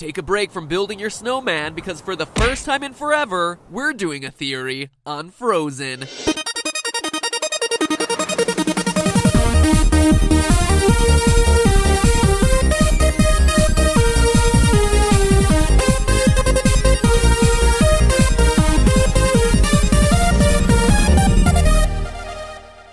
take a break from building your snowman because for the first time in forever, we're doing a theory on Frozen.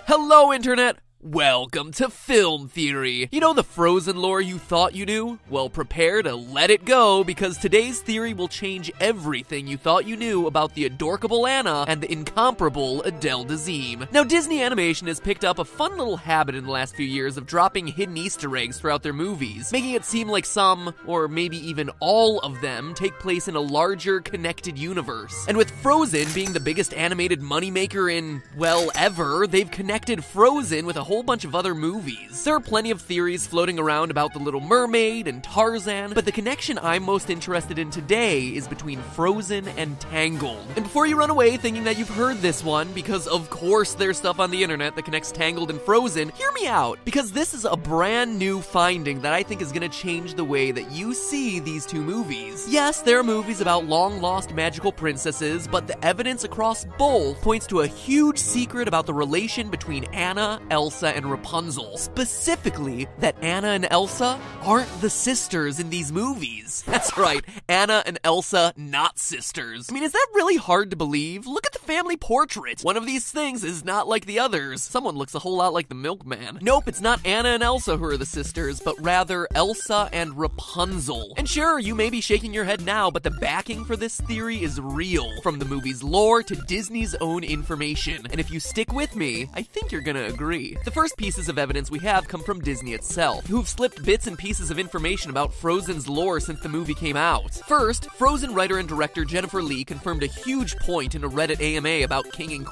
Hello, Internet! Welcome to Film Theory. You know the Frozen lore you thought you knew? Well, prepare to let it go, because today's theory will change everything you thought you knew about the adorkable Anna and the incomparable Adele Dazeem. Now, Disney Animation has picked up a fun little habit in the last few years of dropping hidden Easter eggs throughout their movies, making it seem like some, or maybe even all of them, take place in a larger, connected universe. And with Frozen being the biggest animated moneymaker in, well, ever, they've connected Frozen with a whole bunch of other movies. There are plenty of theories floating around about The Little Mermaid and Tarzan, but the connection I'm most interested in today is between Frozen and Tangled. And before you run away thinking that you've heard this one, because of course there's stuff on the internet that connects Tangled and Frozen, hear me out, because this is a brand new finding that I think is gonna change the way that you see these two movies. Yes, there are movies about long-lost magical princesses, but the evidence across both points to a huge secret about the relation between Anna, Elsa, and Rapunzel. Specifically, that Anna and Elsa aren't the sisters in these movies. That's right, Anna and Elsa, not sisters. I mean, is that really hard to believe? Look at the family portrait. One of these things is not like the others. Someone looks a whole lot like the milkman. Nope, it's not Anna and Elsa who are the sisters, but rather Elsa and Rapunzel. And sure, you may be shaking your head now, but the backing for this theory is real. From the movie's lore to Disney's own information. And if you stick with me, I think you're gonna agree. The first pieces of evidence we have come from Disney itself, who've slipped bits and pieces of information about Frozen's lore since the movie came out. First, Frozen writer and director Jennifer Lee confirmed a huge point in a Reddit AMA about King and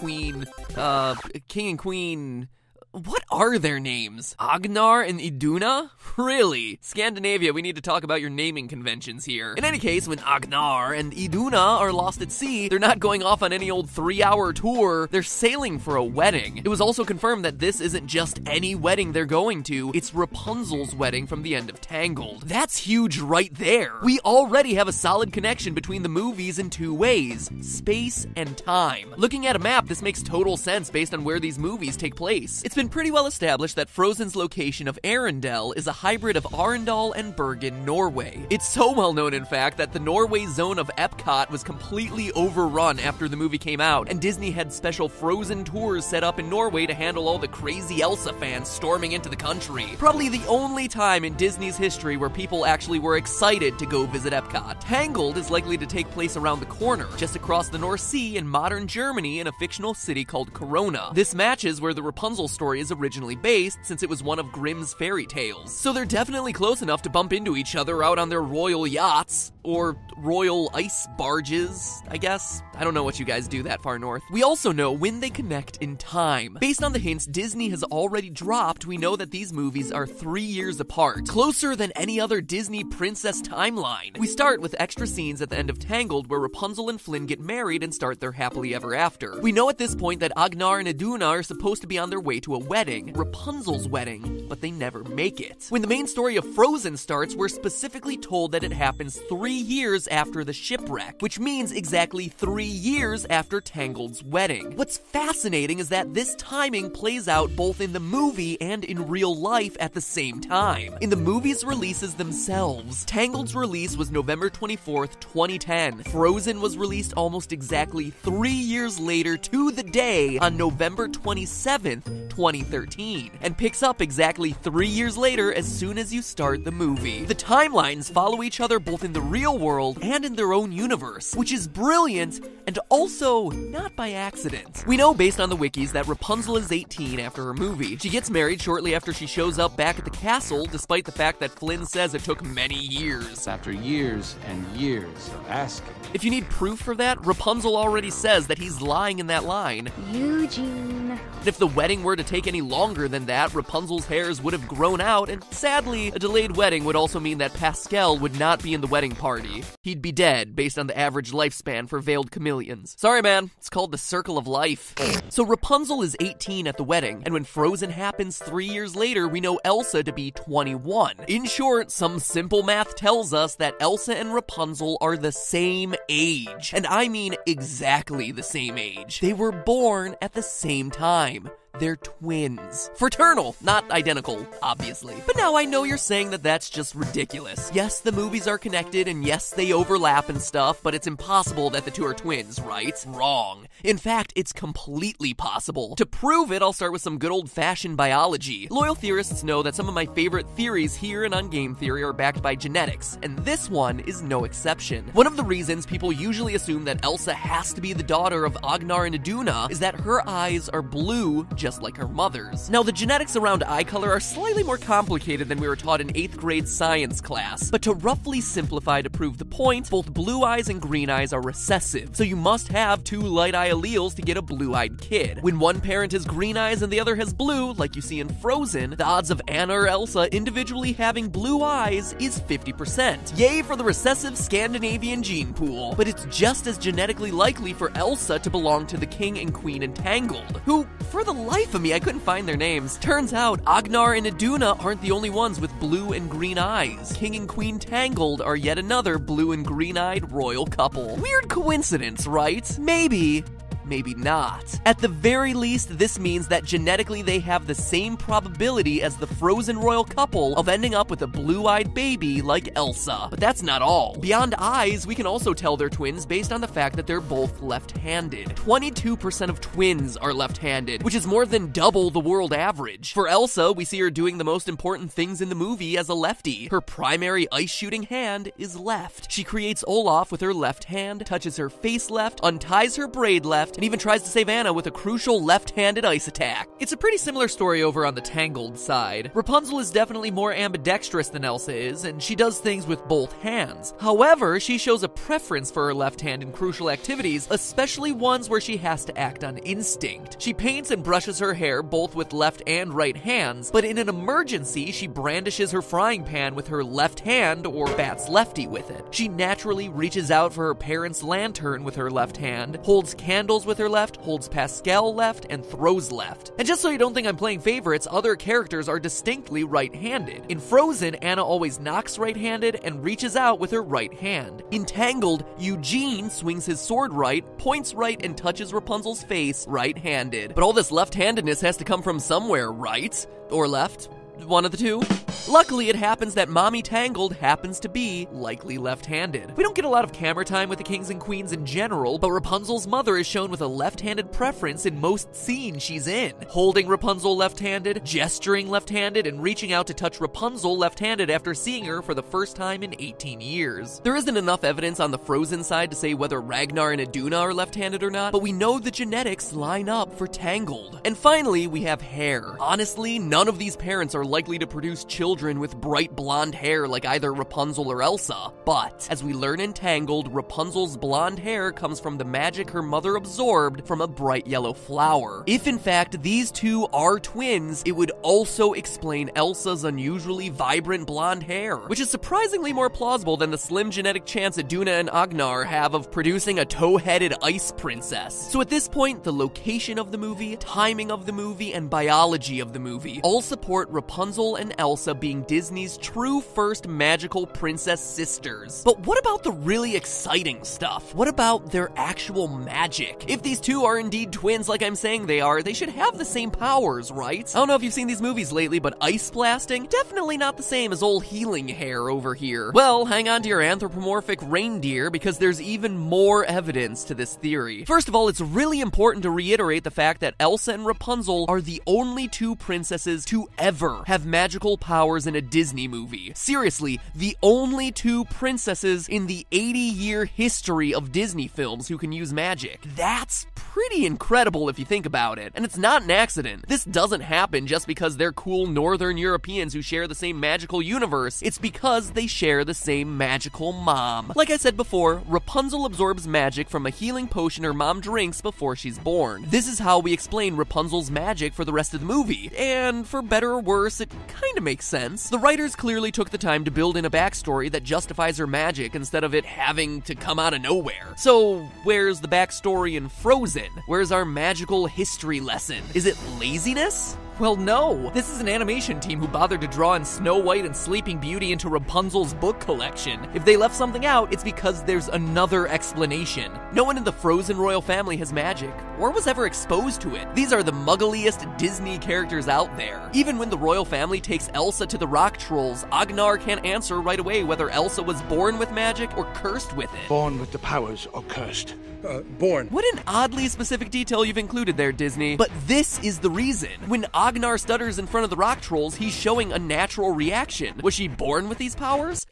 Queen... What are their names? Agnar and Iduna? Really? Scandinavia, we need to talk about your naming conventions here. In any case, when Agnar and Iduna are lost at sea, they're not going off on any old 3-hour tour, they're sailing for a wedding. It was also confirmed that this isn't just any wedding they're going to, it's Rapunzel's wedding from the end of Tangled. That's huge right there. We already have a solid connection between the movies in two ways, space and time. Looking at a map, this makes total sense based on where these movies take place. It's been pretty well established that Frozen's location of Arendelle is a hybrid of Arendal and Bergen, Norway. It's so well known, in fact, that the Norway zone of Epcot was completely overrun after the movie came out, and Disney had special Frozen tours set up in Norway to handle all the crazy Elsa fans storming into the country. Probably the only time in Disney's history where people actually were excited to go visit Epcot. Tangled is likely to take place around the corner, just across the North Sea in modern Germany in a fictional city called Corona. This matches where the Rapunzel story is originally based, since it was one of Grimm's fairy tales. So they're definitely close enough to bump into each other out on their royal yachts, or royal ice barges, I guess. I don't know what you guys do that far north. We also know when they connect in time. Based on the hints Disney has already dropped, we know that these movies are 3 years apart, closer than any other Disney princess timeline. We start with extra scenes at the end of Tangled where Rapunzel and Flynn get married and start their happily ever after. We know at this point that Agnar and Iduna are supposed to be on their way to a wedding, Rapunzel's wedding, but they never make it. When the main story of Frozen starts, we're specifically told that it happens 3 years after the shipwreck, which means exactly 3 years after Tangled's wedding. What's fascinating is that this timing plays out both in the movie and in real life at the same time. In the movie's releases themselves, Tangled's release was November 24th, 2010. Frozen was released almost exactly 3 years later to the day on November 27th, 2013, and picks up exactly 3 years later as soon as you start the movie. The timelines follow each other both in the real world and in their own universe, which is brilliant and also not by accident. We know based on the wikis that Rapunzel is 18 after her movie. She gets married shortly after she shows up back at the castle, despite the fact that Flynn says it took many years. After years and years of asking. If you need proof for that, Rapunzel already says that he's lying in that line. Eugene. If the wedding were to take any longer than that, Rapunzel's hairs would have grown out, and sadly, a delayed wedding would also mean that Pascal would not be in the wedding party party. He'd be dead based on the average lifespan for veiled chameleons. Sorry, man. It's called the circle of life. So Rapunzel is 18 at the wedding, and when Frozen happens 3 years later, we know Elsa to be 21. In short, some simple math tells us that Elsa and Rapunzel are the same age. And I mean exactly the same age. They were born at the same time. They're twins. Fraternal, not identical, obviously. But now I know you're saying that that's just ridiculous. Yes, the movies are connected, and yes, they overlap and stuff, but it's impossible that the two are twins, right? Wrong. In fact, it's completely possible. To prove it, I'll start with some good old-fashioned biology. Loyal theorists know that some of my favorite theories here and on Game Theory are backed by genetics, and this one is no exception. One of the reasons people usually assume that Elsa has to be the daughter of Agnar and Iduna is that her eyes are blue, just like her mother's. Now, the genetics around eye color are slightly more complicated than we were taught in 8th grade science class, but to roughly simplify to prove the point, both blue eyes and green eyes are recessive, so you must have 2 light eye alleles to get a blue-eyed kid. When one parent has green eyes and the other has blue, like you see in Frozen, the odds of Anna or Elsa individually having blue eyes is 50%. Yay for the recessive Scandinavian gene pool. But it's just as genetically likely for Elsa to belong to the king and queen entangled, who, for the life of me, I couldn't find their names. Turns out, Agnar and Iduna aren't the only ones with blue and green eyes. King and Queen Tangled are yet another blue and green-eyed royal couple. Weird coincidence, right? Maybe not. At the very least, this means that genetically they have the same probability as the Frozen royal couple of ending up with a blue-eyed baby like Elsa. But that's not all. Beyond eyes, we can also tell they're twins based on the fact that they're both left-handed. 22% of twins are left-handed, which is more than double the world average. For Elsa, we see her doing the most important things in the movie as a lefty. Her primary ice-shooting hand is left. She creates Olaf with her left hand, touches her face left, unties her braid left, and even tries to save Anna with a crucial left-handed ice attack. It's a pretty similar story over on the Tangled side. Rapunzel is definitely more ambidextrous than Elsa is, and she does things with both hands. However, she shows a preference for her left hand in crucial activities, especially ones where she has to act on instinct. She paints and brushes her hair both with left and right hands, but in an emergency, she brandishes her frying pan with her left hand or bats lefty with it. She naturally reaches out for her parents' lantern with her left hand, holds candles with her left, holds Pascal left, and throws left. And just so you don't think I'm playing favorites, other characters are distinctly right-handed. In Frozen, Anna always knocks right-handed and reaches out with her right hand. In Tangled, Eugene swings his sword right, points right, and touches Rapunzel's face right-handed. But all this left-handedness has to come from somewhere, right? Or left? One of the two. Luckily, it happens that Mommy Tangled happens to be likely left-handed. We don't get a lot of camera time with the kings and queens in general, but Rapunzel's mother is shown with a left-handed preference in most scenes she's in. Holding Rapunzel left-handed, gesturing left-handed, and reaching out to touch Rapunzel left-handed after seeing her for the first time in 18 years. There isn't enough evidence on the Frozen side to say whether Ragnar and Iduna are left-handed or not, but we know the genetics line up for Tangled. And finally, we have hair. Honestly, none of these parents are likely to produce children with bright blonde hair like either Rapunzel or Elsa. But, as we learn in Tangled, Rapunzel's blonde hair comes from the magic her mother absorbed from a bright yellow flower. If in fact these two are twins, it would also explain Elsa's unusually vibrant blonde hair, which is surprisingly more plausible than the slim genetic chance Iduna and Agnar have of producing a toe-headed ice princess. So at this point, the location of the movie, timing of the movie, and biology of the movie all support Rapunzel and Elsa being Disney's true first magical princess sisters. But what about the really exciting stuff? What about their actual magic? If these two are indeed twins like I'm saying they are, they should have the same powers, right? I don't know if you've seen these movies lately, but ice blasting, definitely not the same as old healing hair over here. Well, hang on to your anthropomorphic reindeer, because there's even more evidence to this theory. First of all, it's really important to reiterate the fact that Elsa and Rapunzel are the only two princesses to ever have magical powers in a Disney movie. Seriously, the only two princesses in the 80-year history of Disney films who can use magic. That's pretty incredible if you think about it. And it's not an accident. This doesn't happen just because they're cool Northern Europeans who share the same magical universe. It's because they share the same magical mom. Like I said before, Rapunzel absorbs magic from a healing potion her mom drinks before she's born. This is how we explain Rapunzel's magic for the rest of the movie. And for better or worse, universe, it kinda makes sense. The writers clearly took the time to build in a backstory that justifies her magic instead of it having to come out of nowhere. So, where's the backstory in Frozen? Where's our magical history lesson? Is it laziness? Well, no. This is an animation team who bothered to draw in Snow White and Sleeping Beauty into Rapunzel's book collection. If they left something out, it's because there's another explanation. No one in the Frozen royal family has magic, or was ever exposed to it. These are the muggliest Disney characters out there. Even when the royal family takes Elsa to the rock trolls, Agnar can't answer right away whether Elsa was born with magic or cursed with it. Born with the powers or cursed? Born. What an oddly specific detail you've included there, Disney. But this is the reason. When Agnar stutters in front of the rock trolls, he's showing a natural reaction. Was she born with these powers?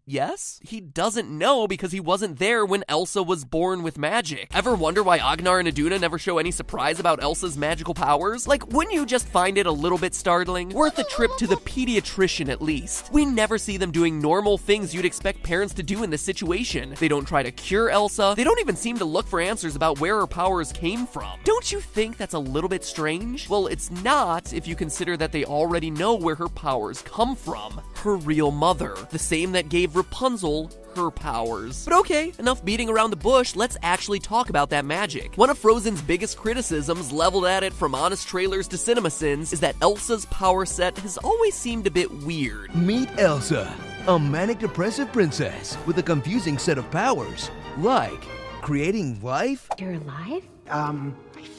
Yes? He doesn't know because he wasn't there when Elsa was born with magic. Ever wonder why Agnar and Iduna never show any surprise about Elsa's magical powers? Like, wouldn't you just find it a little bit startling? Worth a trip to the pediatrician at least. We never see them doing normal things you'd expect parents to do in this situation. They don't try to cure Elsa. They don't even seem to look for answers about where her powers came from. Don't you think that's a little bit strange? Well, it's not if you consider that they already know where her powers come from. Her real mother. The same that gave Rapunzel her powers. But okay, enough beating around the bush, let's actually talk about that magic. One of Frozen's biggest criticisms, leveled at it from honest trailers to CinemaSins, is that Elsa's power set has always seemed a bit weird. Meet Elsa, a manic-depressive princess with a confusing set of powers, like creating life. You're alive? I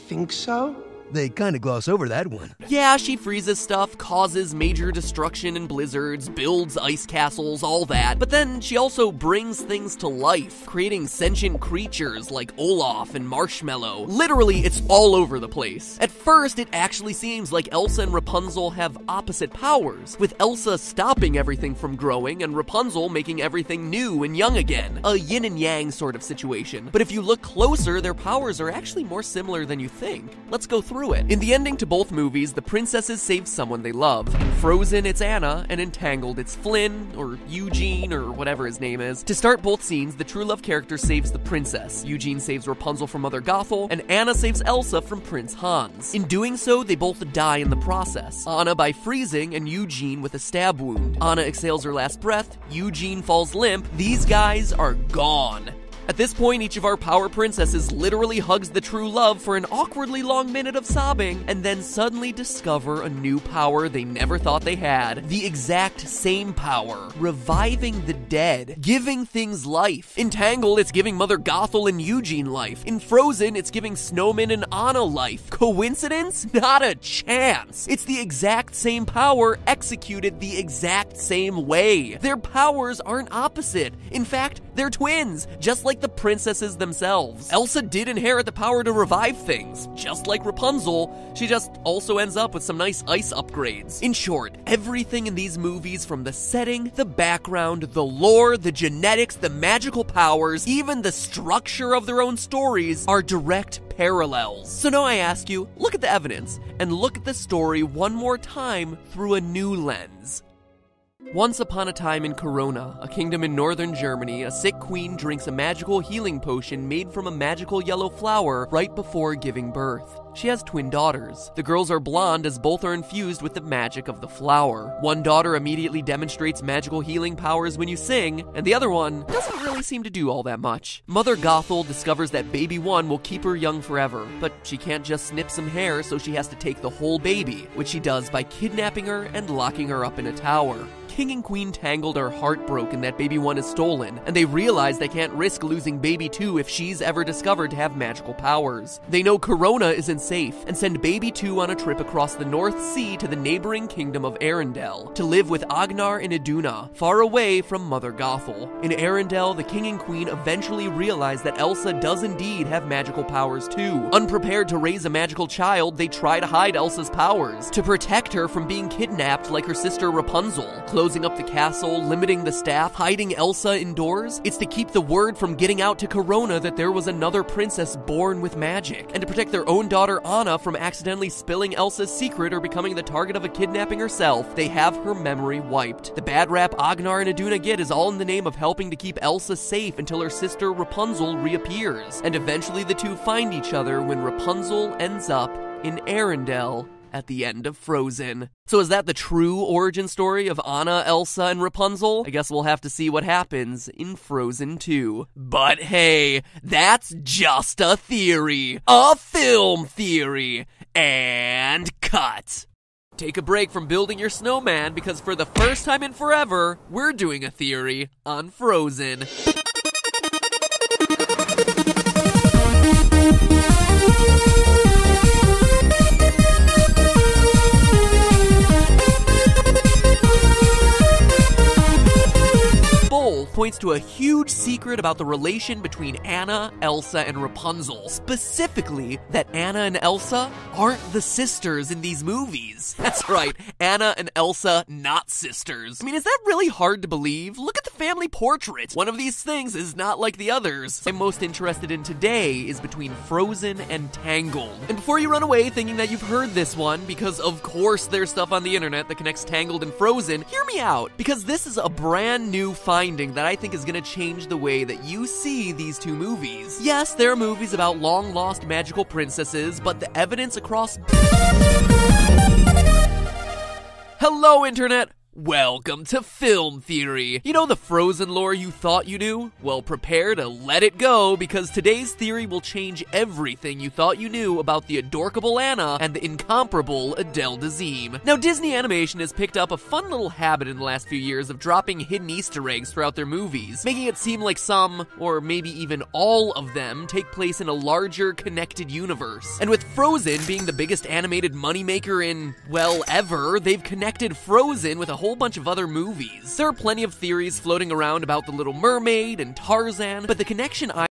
think so. They kinda gloss over that one. Yeah, she freezes stuff, causes major destruction and blizzards, builds ice castles, all that. But then she also brings things to life, creating sentient creatures like Olaf and Marshmallow. Literally, it's all over the place. At first, it actually seems like Elsa and Rapunzel have opposite powers, with Elsa stopping everything from growing and Rapunzel making everything new and young again. A yin and yang sort of situation. But if you look closer, their powers are actually more similar than you think. Let's go through it. In the ending to both movies, the princesses save someone they love. In Frozen, it's Anna, and in Tangled, it's Flynn, or Eugene, or whatever his name is. To start both scenes, the true love character saves the princess. Eugene saves Rapunzel from Mother Gothel, and Anna saves Elsa from Prince Hans. In doing so, they both die in the process. Anna by freezing, and Eugene with a stab wound. Anna exhales her last breath, Eugene falls limp. These guys are gone. At this point, each of our power princesses literally hugs the true love for an awkwardly long minute of sobbing, and then suddenly discover a new power they never thought they had. The exact same power. Reviving the dead. Giving things life. In Tangled, it's giving Mother Gothel and Eugene life. In Frozen, it's giving Snowman and Anna life. Coincidence? Not a chance. It's the exact same power executed the exact same way. Their powers aren't opposite. In fact, they're twins, just like the princesses themselves. Elsa did inherit the power to revive things, just like Rapunzel. She just also ends up with some nice ice upgrades. In short, everything in these movies, from the setting, the background, the lore, the genetics, the magical powers, even the structure of their own stories, are direct parallels. So now I ask you, look at the evidence, and look at the story one more time through a new lens. Once upon a time in Corona, a kingdom in northern Germany, a sick queen drinks a magical healing potion made from a magical yellow flower right before giving birth. She has twin daughters. The girls are blonde as both are infused with the magic of the flower. One daughter immediately demonstrates magical healing powers when you sing, and the other one doesn't really seem to do all that much. Mother Gothel discovers that baby one will keep her young forever, but she can't just snip some hair, so she has to take the whole baby, which she does by kidnapping her and locking her up in a tower. King and Queen Tangled are heartbroken that baby one is stolen, and they realize they can't risk losing baby two if she's ever discovered to have magical powers. They know Corona isn't safe, and send baby two on a trip across the North Sea to the neighboring kingdom of Arendelle, to live with Agnar and Iduna, far away from Mother Gothel. In Arendelle, the king and queen eventually realize that Elsa does indeed have magical powers too. Unprepared to raise a magical child, they try to hide Elsa's powers, to protect her from being kidnapped like her sister Rapunzel. Closing up the castle, limiting the staff, hiding Elsa indoors. It's to keep the word from getting out to Corona that there was another princess born with magic, and to protect their own daughter Anna from accidentally spilling Elsa's secret or becoming the target of a kidnapping herself. They have her memory wiped. The bad rap Agnar and Iduna get is all in the name of helping to keep Elsa safe until her sister Rapunzel reappears, and eventually the two find each other when Rapunzel ends up in Arendelle at the end of Frozen. So is that the true origin story of Anna, Elsa, and Rapunzel? I guess we'll have to see what happens in Frozen 2. But hey, that's just a theory. A film theory. And cut. Take a break from building your snowman because for the first time in forever, we're doing a theory on Frozen. Points to a huge secret about the relation between Anna, Elsa, and Rapunzel. Specifically, that Anna and Elsa aren't the sisters in these movies. That's right, Anna and Elsa, not sisters. I mean, is that really hard to believe? Look at the family portrait. One of these things is not like the others. I'm most interested in today is between Frozen and Tangled. And before you run away thinking that you've heard this one, because of course there's stuff on the internet that connects Tangled and Frozen, hear me out, because this is a brand new finding that I think is gonna change the way that you see these two movies. Yes, there are movies about long-lost magical princesses, but the evidence across... Hello, Internet! Welcome to Film Theory. You know the Frozen lore you thought you knew? Well, prepare to let it go, because today's theory will change everything you thought you knew about the adorkable Anna and the incomparable Adele Dazeem. Now, Disney Animation has picked up a fun little habit in the last few years of dropping hidden Easter eggs throughout their movies, making it seem like some, or maybe even all of them, take place in a larger, connected universe. And with Frozen being the biggest animated moneymaker in, well, ever, they've connected Frozen with a whole bunch of other movies. There are plenty of theories floating around about The Little Mermaid and Tarzan, but the connection